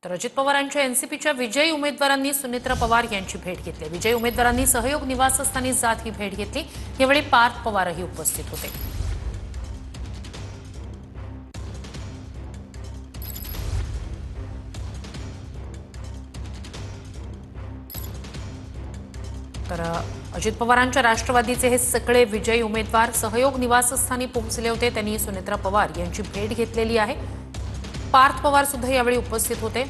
तर अजित पवारांच्या एनसीपीच्या विजयी उमेदवारांनी सुनेत्रा पवार यांची भेट घेतली। विजयी उमेदवारांनी सहयोग निवासस्थानी जात ही भेट घेतली। यावेळी पार्थ पवारही उपस्थित होते। तर अजित पवारांच्या राष्ट्रवादीचे हे सगळे विजयी उमेदवार सहयोग निवासस्थानी पोहोचले होते। त्यांनी सुनेत्रा पवार यांची भेट घेतलेली आहे। पार्थ पवार सुद्धा यावेळी उपस्थित होते।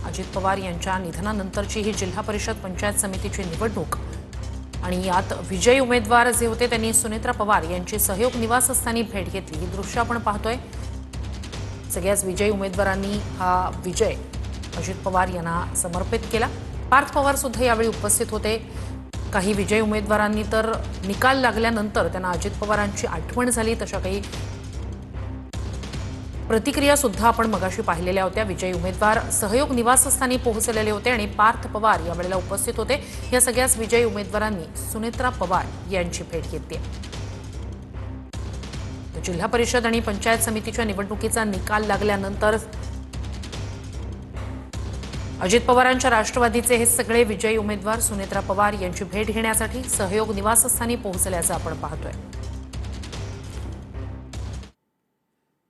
अजित पवार यांच्या निधनानंतरची ही जिल्हा परिषद पंचायत समितीची निवडणूक आणि यात विजयी उमेदवार जे होते त्यांनी सुनेत्रा पवार यांची सहयोग निवासस्थानी भेट घेतली। ही दृश्य आपण पाहतोय। सगळ्याच विजयी उमेदवारांनी हा विजय अजित पवार यांना समर्पित केला। पार्थ पवार सुद्धा यावेळी उपस्थित होते। काही विजयी उमेदवारांनी तर निकाल लागल्यानंतर त्यांना अजित पवारांची आठवण झाली तशा काही प्रतिक्रिया सुद्धा आपण मगाशी पाहिलेल्या होत्या। विजयी उमेदवार सहयोग निवासस्थानी पोहोचलेले होते आणि पार्थ पवार यावेळेला उपस्थित होते। या सगळ्याच विजयी उमेदवारांनी सुनेत्रा पवार यांची भेट घेतली। जिल्हा परिषद आणि पंचायत समितीच्या निवडणुकीचा निकाल लागल्यानंतर अजित पवारांच्या राष्ट्रवादीचे हे सगळे विजयी उमेदवार सुनेत्रा पवार यांची भेट घेण्यासाठी सहयोग निवासस्थानी पोहोचल्याचं आपण पाहतोय।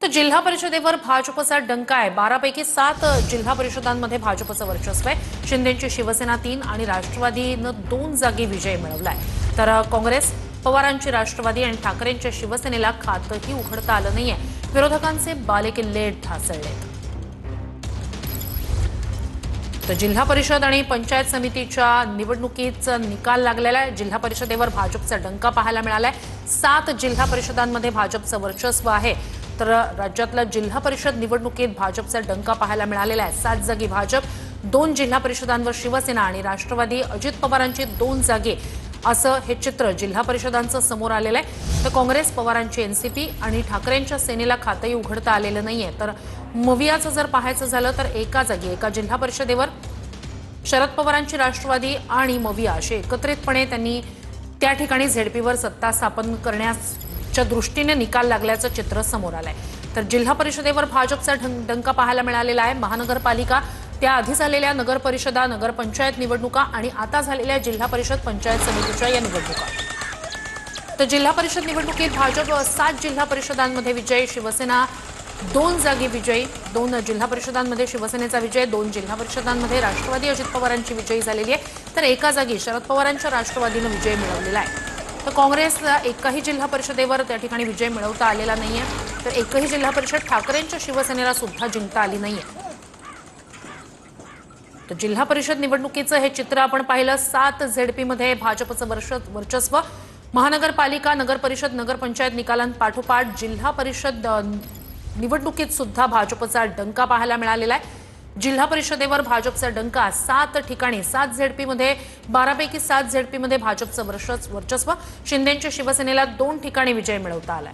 तर जिल्हा परिषदेवर भाजपचा डंका आहे। 12 पैकी 7 जिल्हा परिषदांमध्ये भाजपचं वर्चस्व आहे। शिंदेची शिवसेना 3 आणि राष्ट्रवादीनं 2 जागी विजय मिळवलाय। तर काँग्रेस, पवारांची राष्ट्रवादी आणि ठाकरेंच्या शिवसेनेला खातंही उघडता आलं नाहीये। विरोधकांचे बालेकिल्ले ढासळलेत। तर जिल्हा परिषद आणि पंचायत समितीच्या निवडणुकीचा निकाल लागलेला आहे। जिल्हा परिषदेवर भाजपचा डंका पाहायला मिळालाय। 7 जिल्हा परिषदांमध्ये भाजपचं वर्चस्व आहे। तर राज्यातल्या जिल्हा परिषद निवडणुकीत भाजपचा डंका पाहायला मिळालेला आहे। 7 जागी भाजप, 2 जिल्हा परिषदांवर शिवसेना आणि राष्ट्रवादी अजित पवारांची 2 जागी असं हे चित्र जिल्हा परिषदांचं समोर आलेलं आहे। तर काँग्रेस, पवारांची एनसीपी आणि ठाकरेंच्या सेनेला खातंही उघडता आलेलं नाहीये। तर मवियाचं जर पाहायचं झालं तर एका जागी एका जिल्हा परिषदेवर शरद पवारांची राष्ट्रवादी आणि मविया असे एकत्रितपणे त्यांनी त्या ठिकाणी झेडपीवर सत्ता स्थापन करण्याच्या दृष्टीने निकाल लागल्याचं चित्र समोर आलंय। तर जिल्हा परिषदेवर भाजपचा डंका पाहायला मिळालेला आहे। महानगरपालिका, त्याआधी झालेल्या नगर परिषदा, नगरपंचायत निवडणुका आणि आता झालेल्या जिल्हा परिषद पंचायत समितीच्या या निवडणुका। तर जिल्हा परिषद निवडणुकीत भाजप 7 जिल्हा परिषदांमध्ये विजय, शिवसेना 2 जागी विजयी, 2 जिल्हा परिषदांमध्ये शिवसेनेचा विजय, 2 जिल्हा परिषदांमध्ये राष्ट्रवादी अजित पवारांची विजयी झालेली आहे। तर एका जागी शरद पवारांच्या राष्ट्रवादीनं विजय मिळवलेला आहे। तर काँग्रेसला एकही जिल्हा परिषदेवर त्या ठिकाणी विजय मिळवता आलेला नाहीये। तर एकही जिल्हा परिषद ठाकरेंच्या शिवसेनेला सुद्धा जिंकता आली नाहीये। तर जिल्हा परिषद निवडणुकीचं हे चित्र आपण पाहिलं। 7 झेडपीमध्ये भाजपचं वर्चस्व। महानगरपालिका, नगर परिषद, नगरपंचायत निकालांपाठोपाठ जिल्हा परिषद निवडणुकीत सुद्धा भाजपचा डंका पाहायला मिळालेला आहे। जिल्हा परिषदेवर भाजपचा डंका 7 ठिकाणी, 7 झेडपीमध्ये, 12 पैकी 7 झेडपीमध्ये भाजपचं वर्चस्व। शिंदेच्या शिवसेनेला 2 ठिकाणी विजय मिळवता आलाय।